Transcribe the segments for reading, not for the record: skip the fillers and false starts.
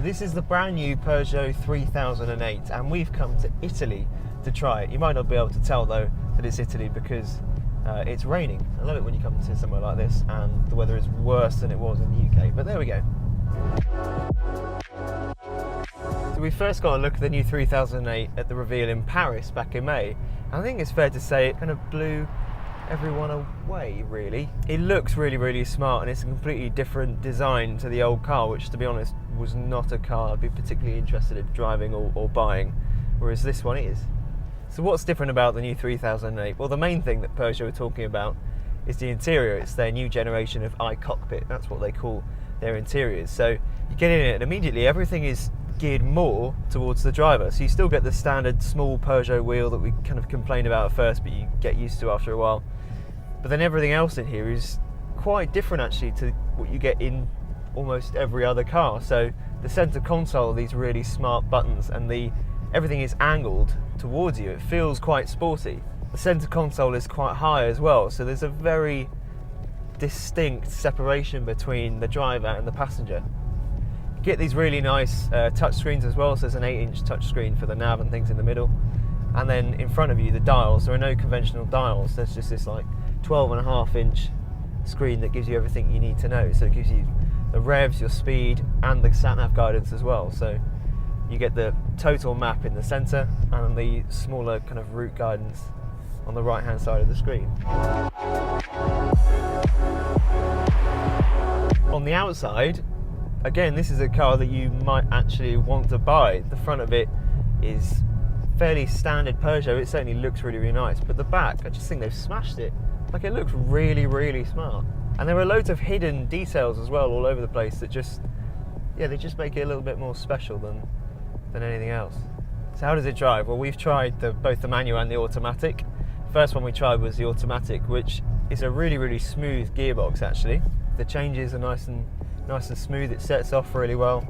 this is the brand new Peugeot 3008 and we've come to Italy to try it. You might not be able to tell though that it's Italy because it's raining. I love it when you come to somewhere like this and the weather is worse than it was in the UK, but there we go. So we first got a look at the new 3008 at the reveal in Paris back in May. And I think it's fair to say it kind of blew everyone away, really. It looks really, really smart and it's a completely different design to the old car, which to be honest was not a car I'd be particularly interested in driving or buying, whereas this one is. So what's different about the new 3008? Well, the main thing that Peugeot are talking about is the interior. It's their new generation of iCockpit. That's what they call their interiors. So you get in it and immediately everything is geared more towards the driver. So you still get the standard small Peugeot wheel that we kind of complained about at first, but you get used to after a while. But then everything else in here is quite different actually to what you get in almost every other car. So the center console, these really smart buttons, and everything is angled towards you. It feels quite sporty. The center console is quite high as well, so there's a very distinct separation between the driver and the passenger. You get these really nice touch screens as well, so there's an 8-inch touch screen for the nav and things in the middle, and then in front of you the dials. There are no conventional dials, there's just this like 12.5-inch screen that gives you everything you need to know. So it gives you the revs, your speed, and the sat-nav guidance as well. So you get the total map in the centre and the smaller kind of route guidance on the right-hand side of the screen. On the outside, again, this is a car that you might actually want to buy. The front of it is fairly standard Peugeot. It certainly looks really, really nice. But the back, I just think they've smashed it. Like, it looks really, really smart. And there are loads of hidden details as well all over the place that just, yeah, they just make it a little bit more special than anything else. So how does it drive? Well, we've tried both the manual and the automatic. First one we tried was the automatic, which is a really, really smooth gearbox actually. The changes are nice and smooth. It sets off really well,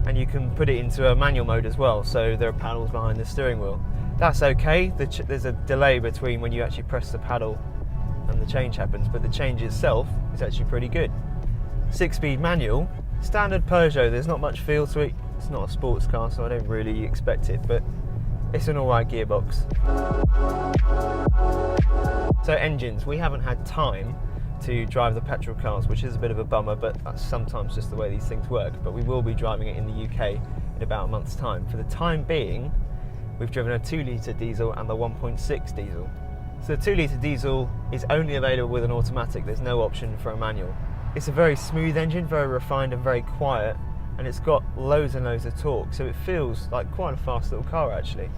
and you can put it into a manual mode as well. So there are paddles behind the steering wheel. That's okay. There's a delay between when you actually press the paddle and the change happens, but the change itself is actually pretty good. 6-speed manual, standard Peugeot. There's not much feel to it. It's not a sports car, so I don't really expect it, but it's an alright gearbox. So engines, we haven't had time to drive the petrol cars, which is a bit of a bummer, but that's sometimes just the way these things work. But we will be driving it in the UK in about a month's time. For the time being, we've driven a 2-litre diesel and the 1.6 diesel. So the 2-litre diesel is only available with an automatic. There's no option for a manual. It's a very smooth engine, very refined and very quiet, and it's got loads and loads of torque, so it feels like quite a fast little car actually.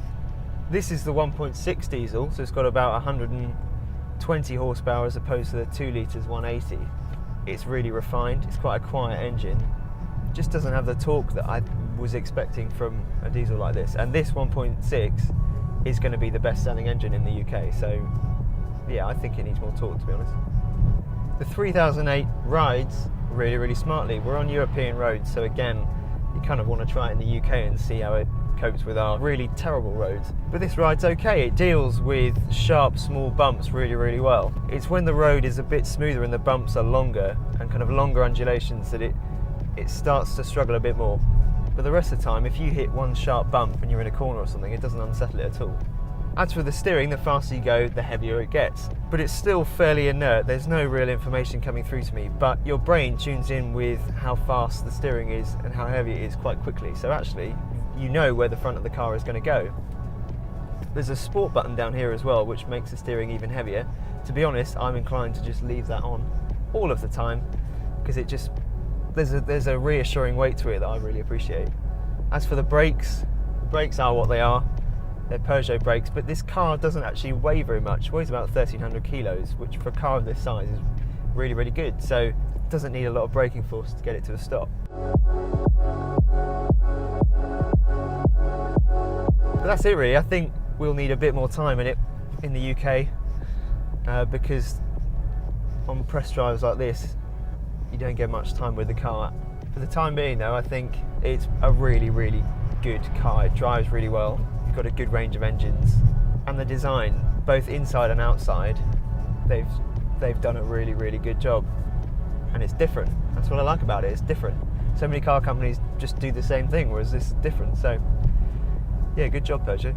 This is the 1.6 diesel, so it's got about 120 horsepower as opposed to the 2 litres 180. It's really refined, it's quite a quiet engine. It just doesn't have the torque that I was expecting from a diesel like this. And this 1.6 is going to be the best selling engine in the UK, so yeah, I think it needs more torque, to be honest. The 3008 rides really, really smartly. We're on European roads, so again, you kind of want to try it in the UK and see how it copes with our really terrible roads. But this ride's okay. It deals with sharp, small bumps really, really well. It's when the road is a bit smoother and the bumps are longer and kind of longer undulations that it starts to struggle a bit more. But the rest of the time, if you hit one sharp bump and you're in a corner or something, it doesn't unsettle it at all. As for the steering, the faster you go, the heavier it gets. But it's still fairly inert. There's no real information coming through to me, but your brain tunes in with how fast the steering is and how heavy it is quite quickly. So actually, you know where the front of the car is going to go. There's a sport button down here as well, which makes the steering even heavier. To be honest, I'm inclined to just leave that on all of the time, because it just, there's a reassuring weight to it that I really appreciate. As for the brakes are what they are. They're Peugeot brakes, but this car doesn't actually weigh very much. It weighs about 1,300 kilos, which for a car of this size is really, really good. So it doesn't need a lot of braking force to get it to a stop. But that's it really. I think we'll need a bit more time in it in the UK because on press drives like this, you don't get much time with the car. For the time being though, I think it's a really, really good car. It drives really well. You've got a good range of engines, and the design, both inside and outside, they've done a really, really good job, and it's different. That's what I like about it. It's different. so many car companies just do the same thing, whereas this is different. So yeah, good job, Peugeot.